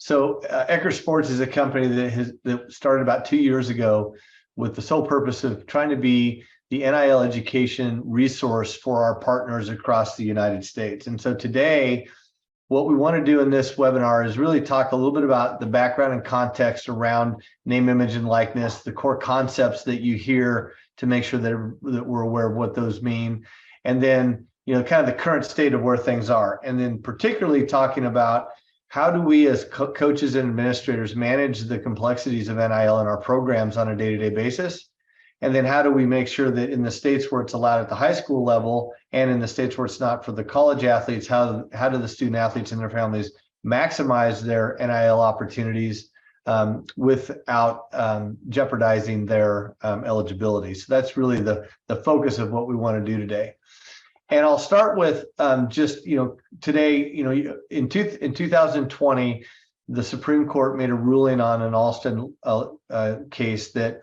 So Eccker Sports is a company that started about 2 years ago with the sole purpose of trying to be the NIL education resource for our partners across the United States. And so today, what we want to do in this webinar is really talk a little bit about the background and context around name, image, and likeness, the core concepts that you hear to make sure that we're aware of what those mean. And then, kind of the current state of where things are. And then particularly talking about how do we as coaches and administrators manage the complexities of NIL in our programs on a day-to-day basis? And then how do we make sure that in the states where it's allowed at the high school level and in the states where it's not for the college athletes, how do the student athletes and their families maximize their NIL opportunities without jeopardizing their eligibility? So that's really the focus of what we want to do today. And I'll start with today, in 2020, the Supreme Court made a ruling on an Alston case that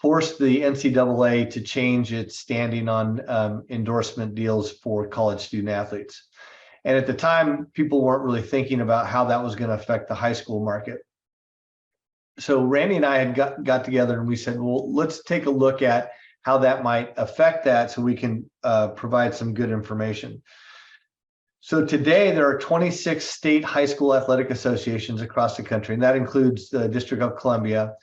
forced the NCAA to change its standing on endorsement deals for college student athletes. And at the time, people weren't really thinking about how that was going to affect the high school market. So Randy and I had got together and we said, well, let's take a look at how that might affect that so we can provide some good information. So today there are 26 state high school athletic associations across the country, and that includes the District of Columbia,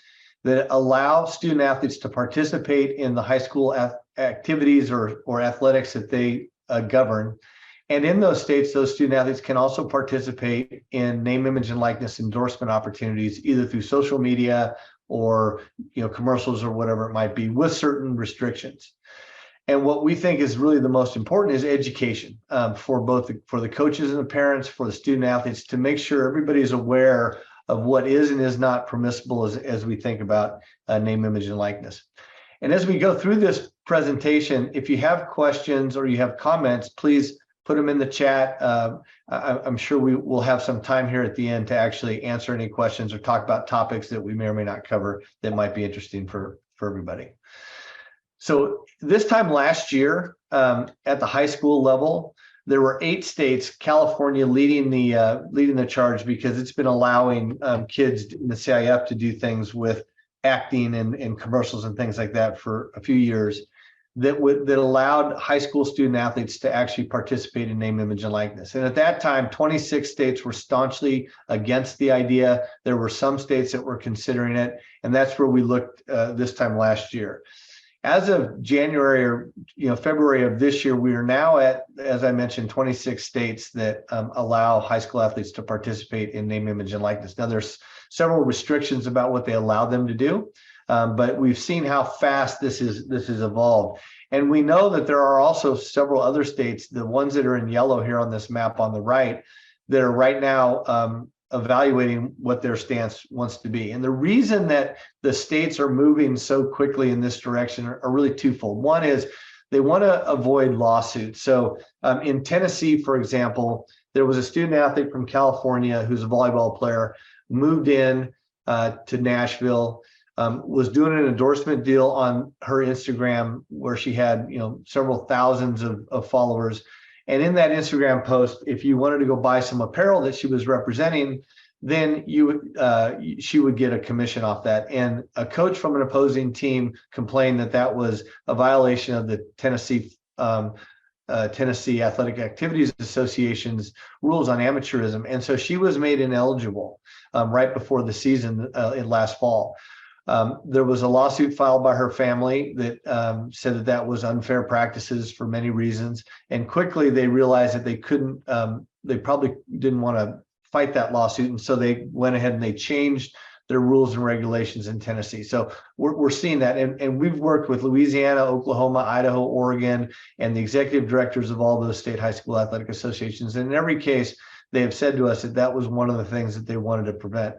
that allow student athletes to participate in the high school activities or athletics that they govern. And in those states, those student athletes can also participate in name, image, and likeness endorsement opportunities, either through social media or commercials or whatever it might be, with certain restrictions. And what we think is really the most important is education for the coaches and the parents, for the student athletes, to make sure everybody is aware of what is and is not permissible as we think about name, image, and likeness. And as we go through this presentation, if you have questions or you have comments, please put them in the chat. I'm sure we will have some time here at the end to actually answer any questions or talk about topics that we may or may not cover that might be interesting for everybody. So this time last year, at the high school level, there were 8 states, California leading the charge, because it's been allowing kids in the CIF to do things with acting and commercials and things like that for a few years, that allowed high school student athletes to actually participate in name, image, and likeness. And at that time, 26 states were staunchly against the idea. There were some states that were considering it, and that's where we looked this time last year. As of January or February of this year, we are now at, as I mentioned, 26 states that allow high school athletes to participate in name, image, and likeness. Now, there's several restrictions about what they allow them to do, but we've seen how fast this has evolved. And we know that there are also several other states, the ones that are in yellow here on this map on the right, that are right now evaluating what their stance wants to be. And the reason that the states are moving so quickly in this direction are really twofold. One is they want to avoid lawsuits. So in Tennessee, for example, there was a student athlete from California who's a volleyball player, moved in to Nashville, was doing an endorsement deal on her Instagram where she had several thousands of followers. And in that Instagram post, if you wanted to go buy some apparel that she was representing, then she would get a commission off that. And a coach from an opposing team complained that was a violation of the Tennessee Athletic Activities Association's rules on amateurism. And so she was made ineligible right before the season in last fall. There was a lawsuit filed by her family that said that was unfair practices for many reasons. And quickly they realized that they couldn't, they probably didn't want to fight that lawsuit. And so they went ahead and they changed their rules and regulations in Tennessee. So we're seeing that. And we've worked with Louisiana, Oklahoma, Idaho, Oregon, and the executive directors of all those state high school athletic associations. And in every case, they have said to us that was one of the things that they wanted to prevent.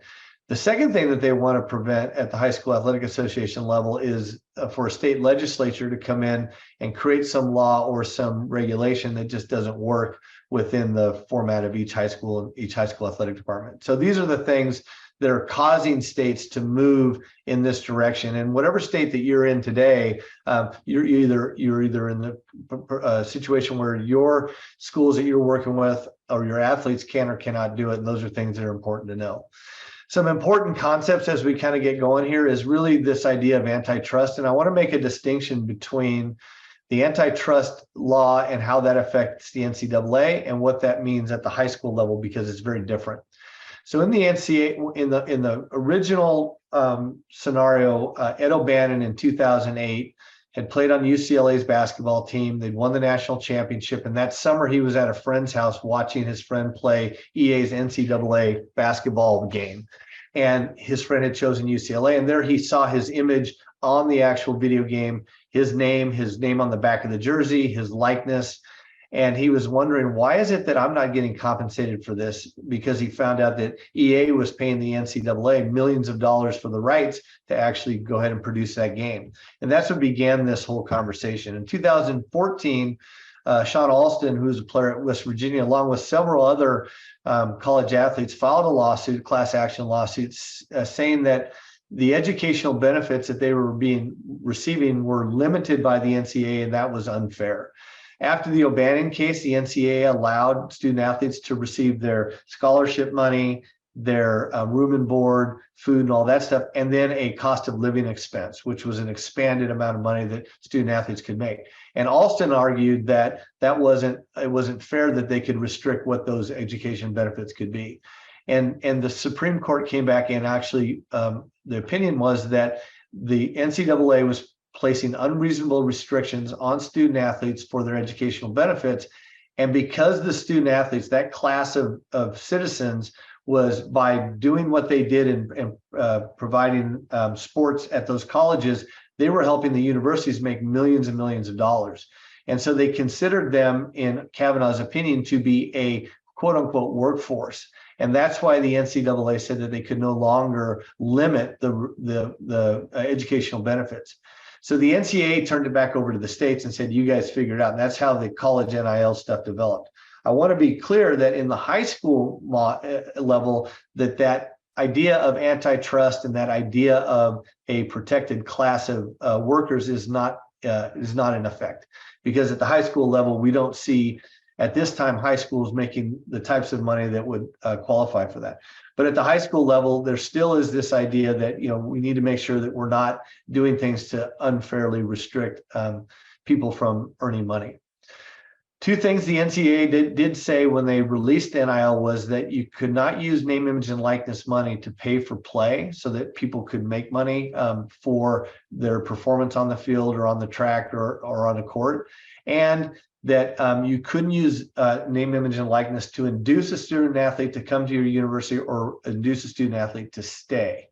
The second thing that they want to prevent at the high school athletic association level is for a state legislature to come in and create some law or some regulation that just doesn't work within the format of each high school athletic department. So these are the things that are causing states to move in this direction. And whatever state that you're in today, you're either in the situation where your schools that you're working with or your athletes can or cannot do it. And those are things that are important to know. Some important concepts as we kind of get going here is really this idea of antitrust. And I want to make a distinction between the antitrust law and how that affects the NCAA and what that means at the high school level, because it's very different. So in the NCAA, in the original scenario, Ed O'Bannon in 2008 had played on UCLA's basketball team. They'd won the national championship. And that summer, he was at a friend's house watching his friend play EA's NCAA basketball game. And his friend had chosen UCLA. And there he saw his image on the actual video game, his name on the back of the jersey, his likeness. And he was wondering, why is it that I'm not getting compensated for this? Because he found out that EA was paying the NCAA millions of dollars for the rights to actually go ahead and produce that game. And that's what began this whole conversation. In 2014, Sean Alston, who was a player at West Virginia, along with several other college athletes, filed a lawsuit, class action lawsuits, saying that the educational benefits that they were receiving were limited by the NCAA, and that was unfair. After the O'Bannon case, the NCAA allowed student athletes to receive their scholarship money, their room and board, food, and all that stuff, and then a cost of living expense, which was an expanded amount of money that student athletes could make. And Alston argued that it wasn't fair that they could restrict what those education benefits could be. And the Supreme Court came back and actually the opinion was that the NCAA was placing unreasonable restrictions on student athletes for their educational benefits. And because the student athletes, that class of citizens, was by doing what they did and providing sports at those colleges, they were helping the universities make millions and millions of dollars. And so they considered them, in Kavanaugh's opinion, to be a quote unquote workforce. And that's why the NCAA said that they could no longer limit the educational benefits. So the NCAA turned it back over to the states and said, you guys figure it out. And that's how the college NIL stuff developed. I want to be clear that in the high school level, that idea of antitrust and that idea of a protected class of workers is not in effect. Because at the high school level, we don't see at this time high schools making the types of money that would qualify for that. But at the high school level, there still is this idea that we need to make sure that we're not doing things to unfairly restrict people from earning money. Two things the NCAA did say when they released NIL was that you could not use name, image, and likeness money to pay for play so that people could make money for their performance on the field or on the track or on a court. And that you couldn't use name, image, and likeness to induce a student athlete to come to your university or induce a student athlete to stay.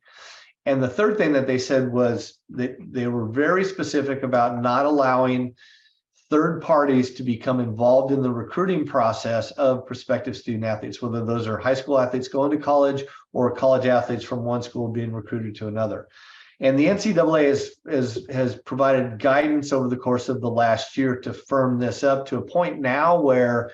And the third thing that they said was that they were very specific about not allowing third parties to become involved in the recruiting process of prospective student athletes, whether those are high school athletes going to college or college athletes from one school being recruited to another. And the NCAA has provided guidance over the course of the last year to firm this up to a point now where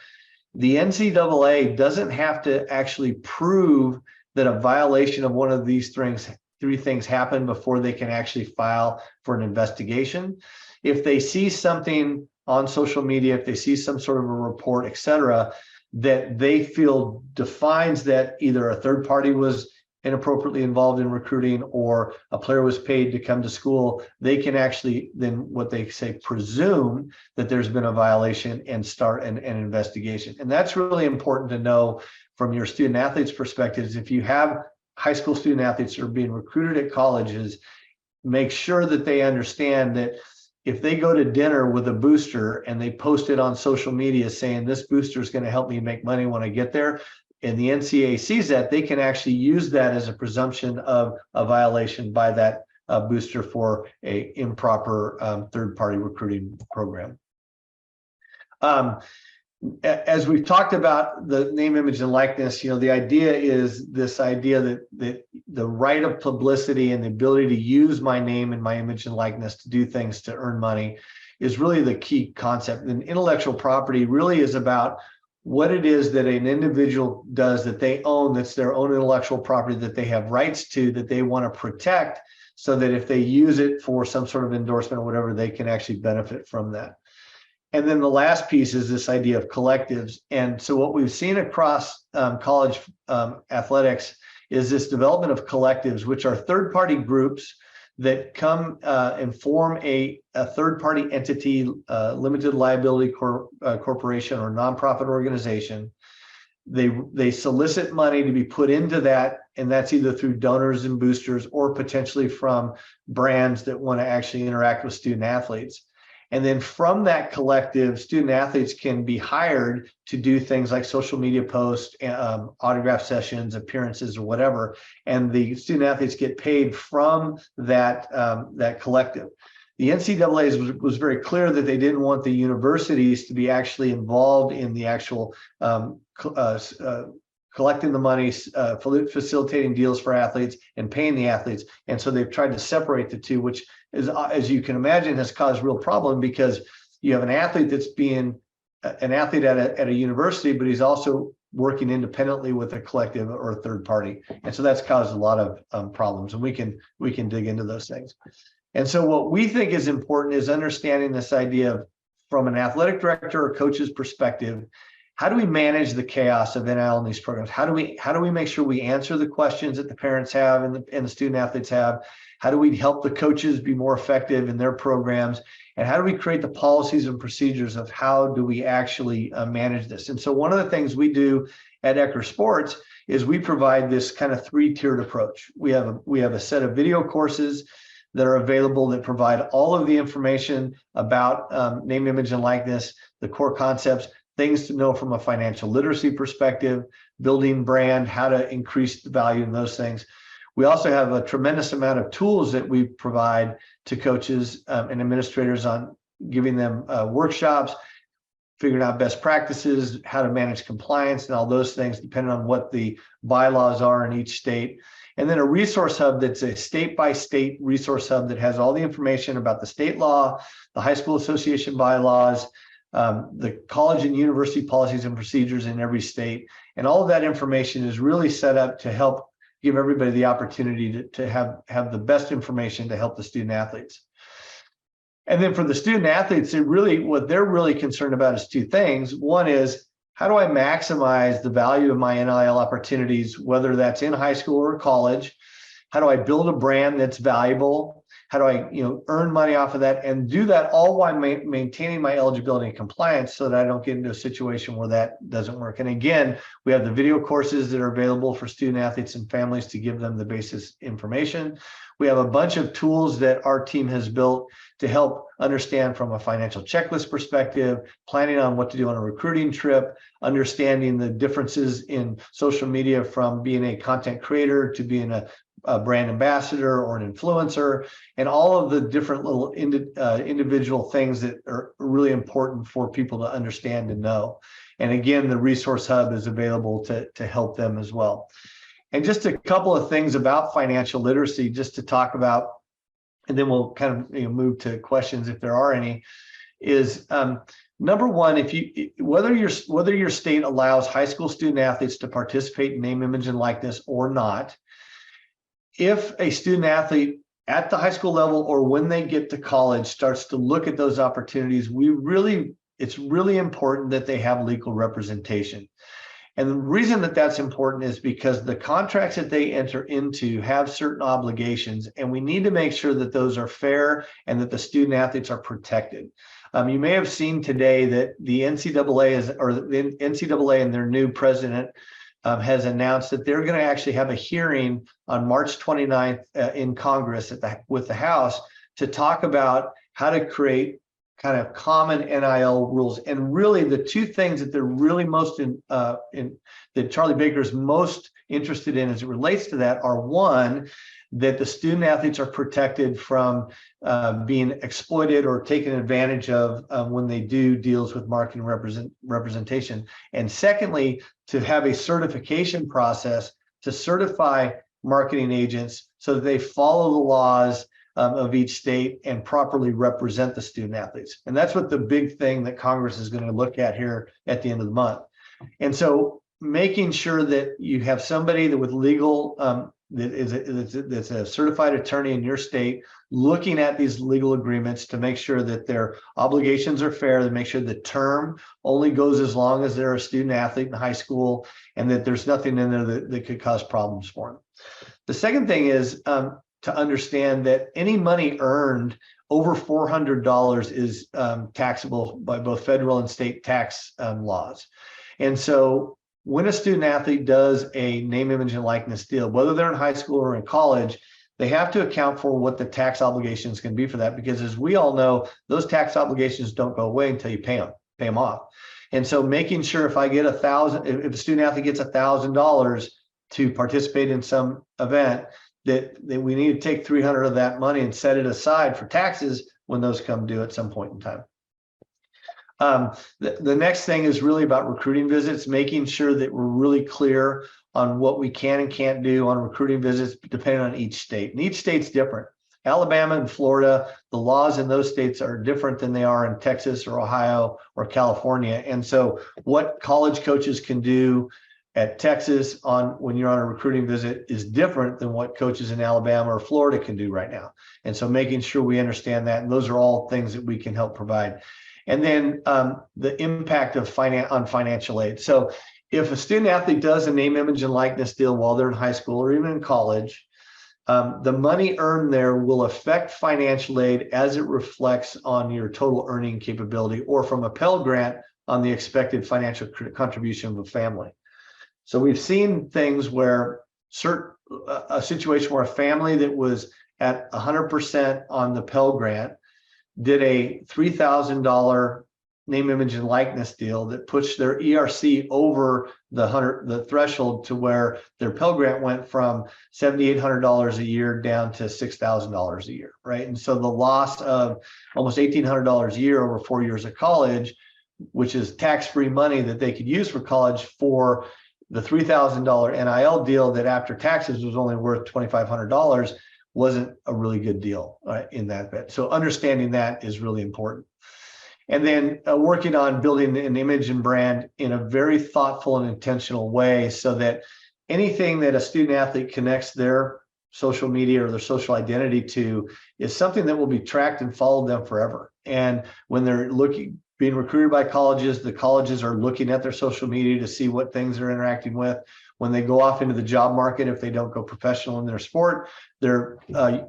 the NCAA doesn't have to actually prove that a violation of one of these three things happened before they can actually file for an investigation. If they see something on social media, if they see some sort of a report, et cetera, that they feel defines that either a third party was inappropriately involved in recruiting or a player was paid to come to school, they can actually then, what they say, presume that there's been a violation and start an investigation. And that's really important to know from your student athletes' perspectives. If you have high school student athletes that are being recruited at colleges, make sure that they understand that if they go to dinner with a booster and they post it on social media saying this booster is going to help me make money when I get there, and the NCAA sees that, they can actually use that as a presumption of a violation by that booster for a improper third-party recruiting program. As we've talked about the name, image, and likeness, the idea is this idea that the right of publicity and the ability to use my name and my image and likeness to do things to earn money is really the key concept. And intellectual property really is about what it is that an individual does that they own, that's their own intellectual property that they have rights to, that they want to protect, so that if they use it for some sort of endorsement or whatever, they can actually benefit from that. And then the last piece is this idea of collectives. And so what we've seen across college athletics is this development of collectives, which are third-party groups that come and form a third-party entity, limited liability corporation or nonprofit organization. They solicit money to be put into that, and that's either through donors and boosters or potentially from brands that want to actually interact with student athletes. And then from that collective, student athletes can be hired to do things like social media posts, autograph sessions, appearances, or whatever. And the student athletes get paid from that, that collective. The NCAA was very clear that they didn't want the universities to be actually involved in the actual collecting the money, facilitating deals for athletes and paying the athletes. And so they've tried to separate the two, which is, as you can imagine, has caused real problem, because you have an athlete that's being an athlete at a university, but he's also working independently with a collective or a third party. And so that's caused a lot of problems, and we can dig into those things. And so what we think is important is understanding this idea of, from an athletic director or coach's perspective, how do we manage the chaos of NIL in these programs? How do we make sure we answer the questions that the parents have and the student athletes have? How do we help the coaches be more effective in their programs? And how do we create the policies and procedures of how do we actually manage this? And so one of the things we do at Eccker Sports is we provide this kind of three-tiered approach. We have a set of video courses that are available that provide all of the information about name, image, and likeness, the core concepts, things to know from a financial literacy perspective, building brand, how to increase the value in those things. We also have a tremendous amount of tools that we provide to coaches and administrators on giving them workshops, figuring out best practices, how to manage compliance and all those things, depending on what the bylaws are in each state. And then a resource hub that's a state-by-state resource hub that has all the information about the state law, the high school association bylaws, the college and university policies and procedures in every state. And all of that information is really set up to help give everybody the opportunity to have the best information to help the student athletes. And then for the student athletes, what they're really concerned about is two things. One is, how do I maximize the value of my NIL opportunities, whether that's in high school or college? How do I build a brand that's valuable? How do I earn money off of that, and do that all while maintaining my eligibility and compliance so that I don't get into a situation where that doesn't work? And again, we have the video courses that are available for student athletes and families to give them the basis information. We have a bunch of tools that our team has built to help understand from a financial checklist perspective, planning on what to do on a recruiting trip, understanding the differences in social media from being a content creator to being a brand ambassador or an influencer, and all of the different little individual things that are really important for people to understand and know. And again, the resource hub is available to help them as well. And just a couple of things about financial literacy, just to talk about, and then we'll kind of move to questions if there are any, is number one, whether your state allows high school student athletes to participate in name, image, and likeness or not, if a student athlete at the high school level or when they get to college starts to look at those opportunities, it's really important that they have legal representation. And the reason that that's important is because the contracts that they enter into have certain obligations, and we need to make sure that those are fair and that the student athletes are protected. You may have seen today that the NCAA and their new president has announced that they're going to actually have a hearing on March 29th in Congress with the House to talk about how to create kind of common NIL rules. And really the two things that they're really most that Charlie Baker is most interested in as it relates to that are, one, that the student athletes are protected from being exploited or taken advantage of when they do deals with marketing representation. And secondly, to have a certification process to certify marketing agents so that they follow the laws of each state and properly represent the student athletes. And that's what the big thing that Congress is going to look at here at the end of the month. And so making sure that you have somebody that with legal that's a certified attorney in your state, looking at these legal agreements to make sure that their obligations are fair, to make sure the term only goes as long as they're a student athlete in high school, and that there's nothing in there that could cause problems for them. The second thing is to understand that any money earned over $400 is taxable by both federal and state tax laws. And so when a student athlete does a name, image, and likeness deal, whether they're in high school or in college, they have to account for what the tax obligations can be for that, because as we all know, those tax obligations don't go away until you pay them off. And so making sure if I get if a student athlete gets $1,000 to participate in some event, that we need to take 300 of that money and set it aside for taxes when those come due at some point in time. The next thing is really about recruiting visits, making sure that we're really clear on what we can and can't do on recruiting visits, depending on each state. And each state's different. Alabama and Florida, the laws in those states are different than they are in Texas or Ohio or California. And so what college coaches can do at Texas when you're on a recruiting visit is different than what coaches in Alabama or Florida can do right now. And so making sure we understand that, and those are all things that we can help provide. And then the impact of on financial aid. So if a student athlete does a name, image, and likeness deal while they're in high school or even in college, the money earned there will affect financial aid as it reflects on your total earning capability, or from a Pell Grant on the expected financial contribution of a family. So we've seen things where a situation where a family that was at 100% on the Pell Grant did a $3,000 name, image, and likeness deal that pushed their ERC over the threshold to where their Pell Grant went from $7,800 a year down to $6,000 a year, right? And so the loss of almost $1,800 a year over 4 years of college, which is tax-free money that they could use for college, for the $3,000 NIL deal that after taxes was only worth $2,500, wasn't a really good deal in that bit. So understanding that is really important. And then working on building an image and brand in a very thoughtful and intentional way, so that anything that a student athlete connects their social media or their social identity to is something that will be tracked and followed them forever. And when they're being recruited by colleges, the colleges are looking at their social media to see what things they're interacting with. When they go off into the job market, if they don't go professional in their sport, their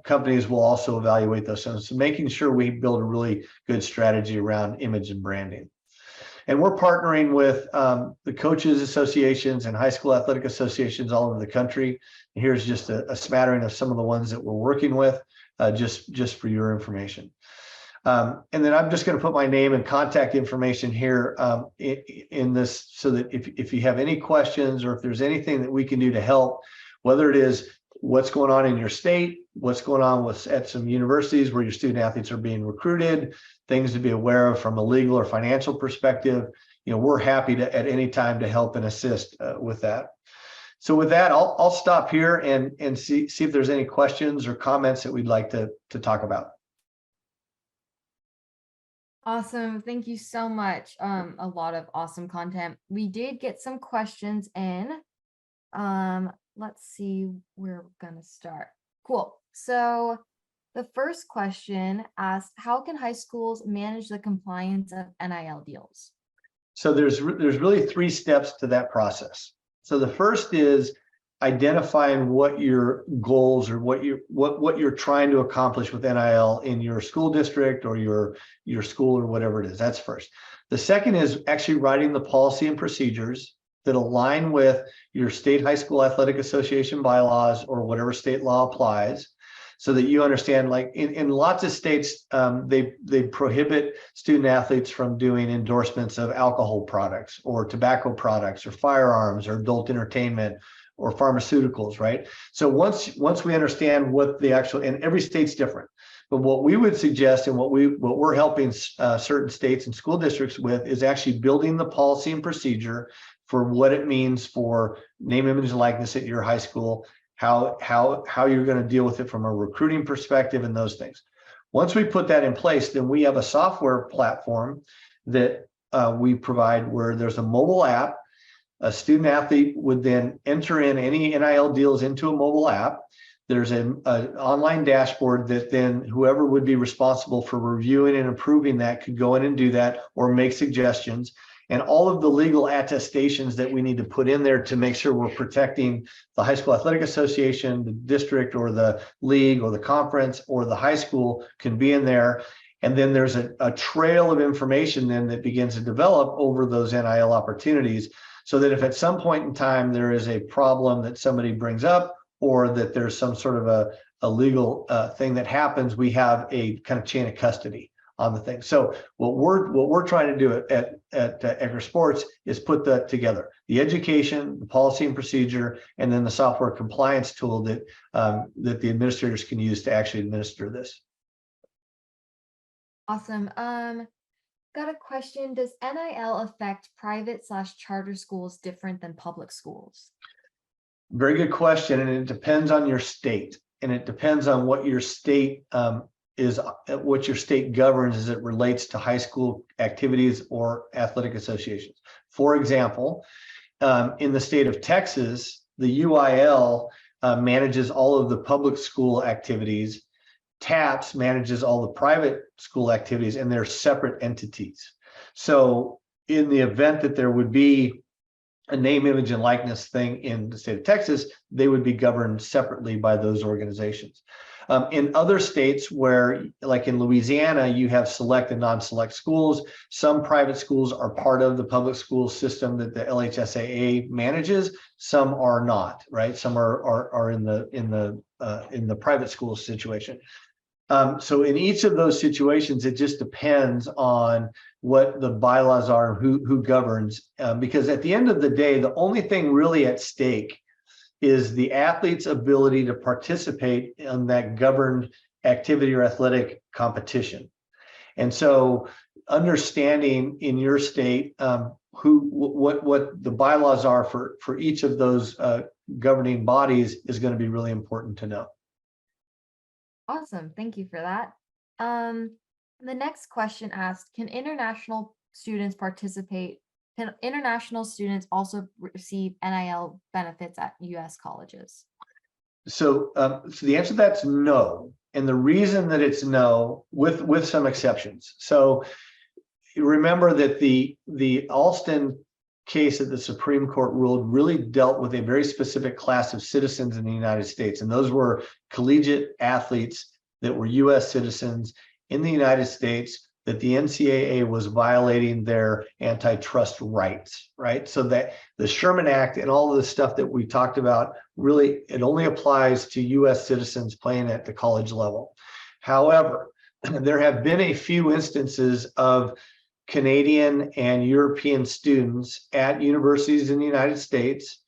companies will also evaluate those things. So making sure we build a really good strategy around image and branding. And we're partnering with the coaches associations and high school athletic associations all over the country. And here's just a smattering of some of the ones that we're working with, just for your information. And then I'm just going to put my name and contact information here in this, so that if you have any questions, or if there's anything that we can do to help, whether it is what's going on in your state, what's going on at some universities where your student athletes are being recruited, things to be aware of from a legal or financial perspective, we're happy to at any time to help and assist with that. So with that, I'll stop here and see if there's any questions or comments that we'd like to talk about. Awesome. Thank you so much. A lot of awesome content. We did get some questions in. Let's see where we're going to start. Cool. So the first question asked, how can high schools manage the compliance of NIL deals? So there's really 3 steps to that process. So the first is identifying what your goals or what you're trying to accomplish with NIL in your school district or your school or whatever it is. That's first. The second is actually writing the policy and procedures that align with your state high school athletic association bylaws or whatever state law applies, so that you understand, like in lots of states, they prohibit student athletes from doing endorsements of alcohol products or tobacco products or firearms or adult entertainment or pharmaceuticals, right? So once we understand what the actual, and every state's different, but what we would suggest and what we're helping certain states and school districts with is actually building the policy and procedure for what it means for name, image, and likeness at your high school, how you're going to deal with it from a recruiting perspective and those things. Once we put that in place, then we have a software platform that we provide where there's a mobile app A student athlete would then enter in any NIL deals into a mobile app. There's an online dashboard that then whoever would be responsible for reviewing and approving that could go in and do that or make suggestions. And all of the legal attestations that we need to put in there to make sure we're protecting the high school athletic association, the district or the league or the conference or the high school can be in there. And then there's a trail of information then that begins to develop over those NIL opportunities, so that if at some point in time there is a problem that somebody brings up, or that there's some sort of a legal thing that happens, we have a kind of chain of custody on the thing. So what we're trying to do at Eccker Sports is put that together: the education, the policy and procedure, and then the software compliance tool that that the administrators can use to actually administer this. Awesome. Got a question. Does NIL affect private/charter schools different than public schools? Very good question, and it depends on your state, and it depends on what your state what your state governs as it relates to high school activities or athletic associations. For example, in the state of Texas, the UIL manages all of the public school activities. TAPS manages all the private school activities, and they're separate entities. So in the event that there would be a name, image, and likeness thing in the state of Texas, they would be governed separately by those organizations. In other states where, like in Louisiana, you have select and non-select schools. Some private schools are part of the public school system that the LHSAA manages. Some are not, right? Some are in the private school situation. So in each of those situations, it just depends on what the bylaws are, who governs, because at the end of the day, the only thing really at stake is the athlete's ability to participate in that governed activity or athletic competition. And so understanding in your state what the bylaws are for each of those governing bodies is going to be really important to know. Awesome. Thank you for that. The next question asked, can international students participate? Can international students also receive NIL benefits at US colleges? So the answer to that's no. And the reason that it's no, with some exceptions. So remember that the Alston case that the Supreme Court ruled really dealt with a very specific class of citizens in the United States. And those were collegiate athletes that were US citizens in the United States, that the NCAA was violating their antitrust rights, right? So that the Sherman Act and all of the stuff that we talked about, really, it only applies to US citizens playing at the college level. However, there have been a few instances of Canadian and European students at universities in the United States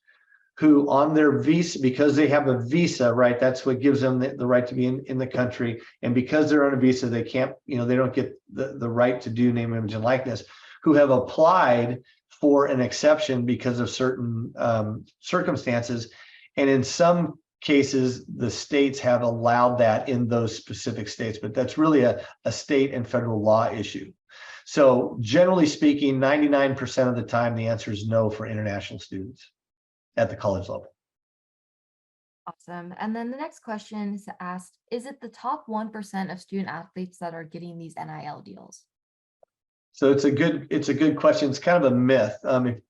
who on their visa, because they have a visa, right? That's what gives them the right to be in the country. And because they're on a visa, they can't, they don't get the right to do name, image, and likeness, who have applied for an exception because of certain circumstances. And in some cases, the states have allowed that in those specific states, but that's really a state and federal law issue. So generally speaking, 99% of the time, the answer is no for international students at the college level. Awesome. And then the next question is asked, is it the top 1% of student athletes that are getting these NIL deals? So it's a good question. It's kind of a myth.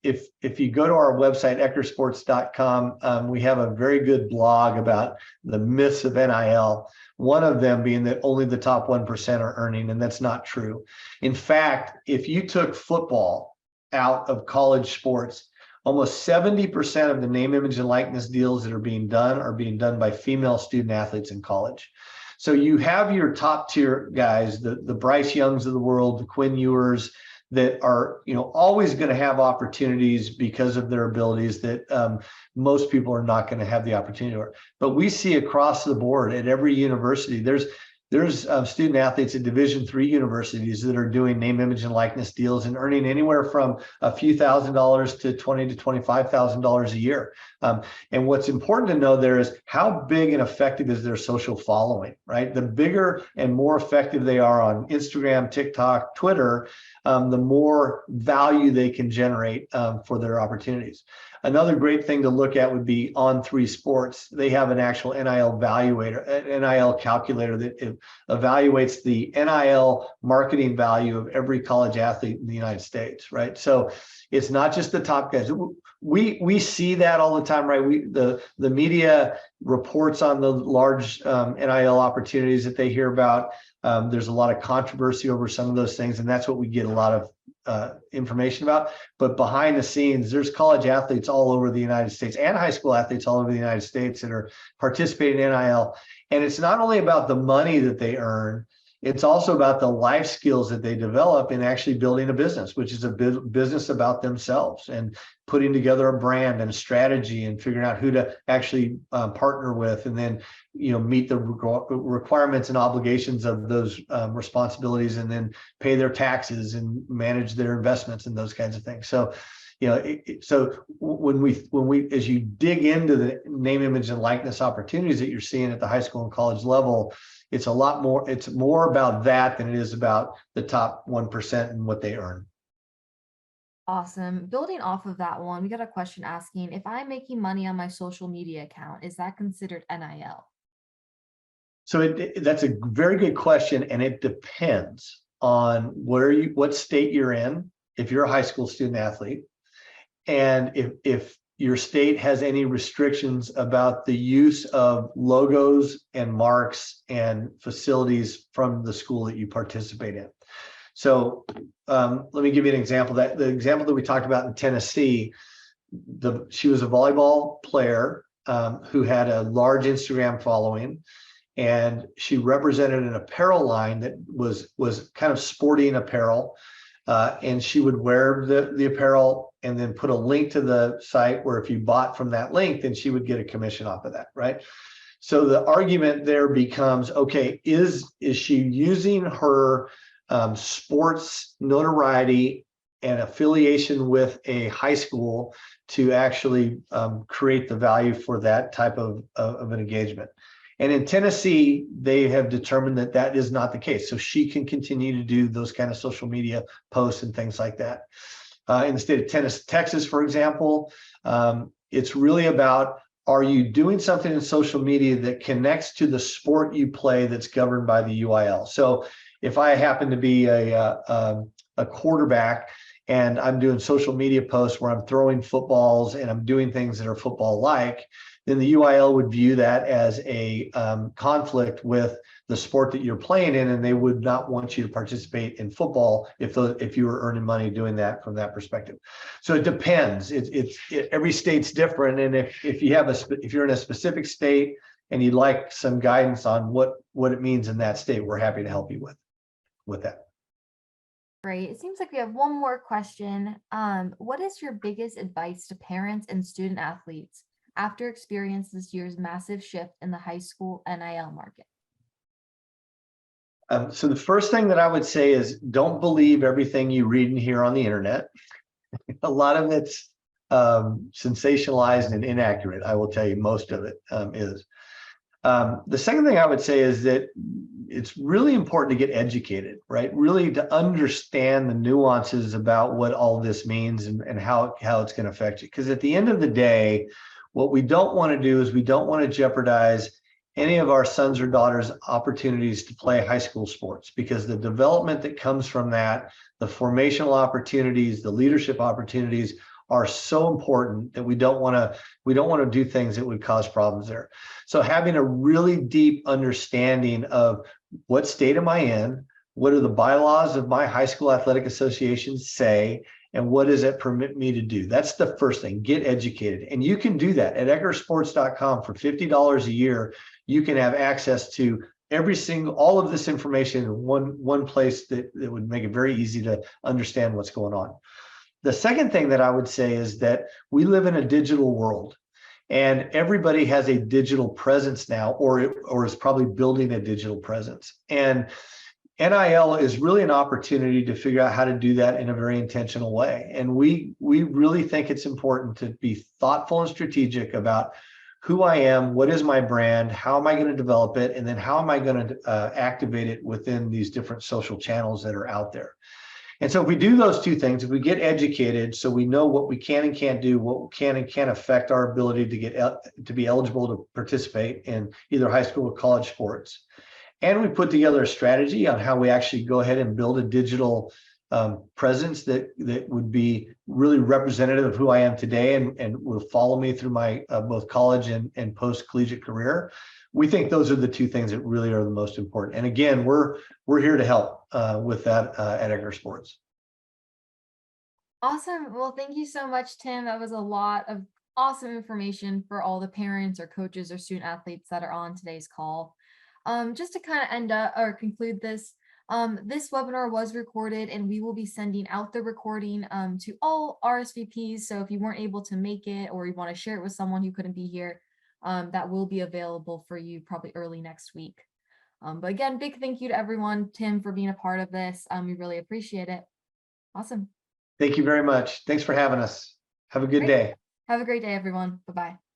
If you go to our website, eckersports.com, we have a very good blog about the myths of NIL. One of them being that only the top 1% are earning, and that's not true. In fact, if you took football out of college sports, almost 70% of the name, image, and likeness deals that are being done by female student athletes in college. So you have your top tier guys, the Bryce Youngs of the world, the Quinn Ewers, that are always going to have opportunities because of their abilities that most people are not going to have the opportunity for. But we see across the board at every university, there's student athletes at Division III universities that are doing name, image, and likeness deals and earning anywhere from a few $1,000s to $20,000 to $25,000 a year. And what's important to know there is how big and effective is their social following, right? The bigger and more effective they are on Instagram, TikTok, Twitter, the more value they can generate for their opportunities. Another great thing to look at would be On3 Sports. They have an actual NIL evaluator, an NIL calculator that evaluates the NIL marketing value of every college athlete in the United States, right? So it's not just the top guys. We see that all the time, right? The media reports on the large NIL opportunities that they hear about. There's a lot of controversy over some of those things, and that's what we get a lot of information about. But behind the scenes, there's college athletes all over the United States and high school athletes all over the United States that are participating in NIL. And it's not only about the money that they earn, it's also about the life skills that they develop in actually building a business, which is a business about themselves and putting together a brand and a strategy and figuring out who to actually partner with, and then meet the requirements and obligations of those responsibilities, and then pay their taxes and manage their investments and those kinds of things. So so when we as you dig into the name, image, and likeness opportunities that you're seeing at the high school and college level, it's a lot more, it's more about that than it is about the top 1% and what they earn. Awesome. Building off of that one, we got a question asking, if I'm making money on my social media account, is that considered NIL? So that's a very good question, and it depends on what state you're in, if you're a high school student athlete, and if your state has any restrictions about the use of logos and marks and facilities from the school that you participate in. So let me give you an example. The example that we talked about in Tennessee, she was a volleyball player who had a large Instagram following, and she represented an apparel line that was kind of sporting apparel. And she would wear the apparel and then put a link to the site where if you bought from that link, then she would get a commission off of that, right? So the argument there becomes, okay, is she using her sports notoriety and affiliation with a high school to actually create the value for that type of an engagement? And in Tennessee, they have determined that that is not the case. So she can continue to do those kind of social media posts and things like that. In the state of Texas, for example, it's really about, are you doing something in social media that connects to the sport you play that's governed by the UIL? So if I happen to be a quarterback and I'm doing social media posts where I'm throwing footballs and I'm doing things that are football-like, then the UIL would view that as a conflict with the sport that you're playing in, and they would not want you to participate in football if you were earning money doing that from that perspective. So it depends. Every state's different, and if you're in a specific state and you'd like some guidance on what it means in that state, we're happy to help you with that. Great. It seems like we have one more question. What is your biggest advice to parents and student athletes after experiencing this year's massive shift in the high school NIL market? So the first thing that I would say is, don't believe everything you read and hear on the internet. A lot of it's sensationalized and inaccurate. I will tell you, most of it is. The second thing I would say is that it's really important to get educated, right? Really to understand the nuances about what all this means and how it's going to affect you. Because at the end of the day, what we don't want to do is we don't want to jeopardize any of our sons or daughters' opportunities to play high school sports, because the development that comes from that, the formational opportunities, the leadership opportunities are so important that we don't want to do things that would cause problems there. So having a really deep understanding of what state am I in, what do the bylaws of my high school athletic association say, and what does it permit me to do? That's the first thing. Get educated. And you can do that at eckersports.com for $50 a year. You can have access to all of this information in one place that would make it very easy to understand what's going on. The second thing that I would say is that we live in a digital world, and everybody has a digital presence now, or is probably building a digital presence. And NIL is really an opportunity to figure out how to do that in a very intentional way. And we really think it's important to be thoughtful and strategic about who I am, what is my brand, how am I going to develop it, and then how am I going to activate it within these different social channels that are out there. And so if we do those two things, if we get educated so we know what we can and can't do, what can and can't affect our ability to be eligible to participate in either high school or college sports, and we put together a strategy on how we actually go ahead and build a digital presence that would be really representative of who I am today and will follow me through my both college and post-collegiate career. We think those are the two things that really are the most important. And again, we're here to help with that at Eccker Sports. Awesome. Well, thank you so much, Tim. That was a lot of awesome information for all the parents or coaches or student athletes that are on today's call. Just to kind of end up or conclude this, this webinar was recorded and we will be sending out the recording to all RSVPs. So if you weren't able to make it or you want to share it with someone who couldn't be here, that will be available for you probably early next week. But again, big thank you to everyone, Tim, for being a part of this. We really appreciate it. Awesome. Thank you very much. Thanks for having us. Have a good Great. day. Have a great day, everyone. Bye-bye.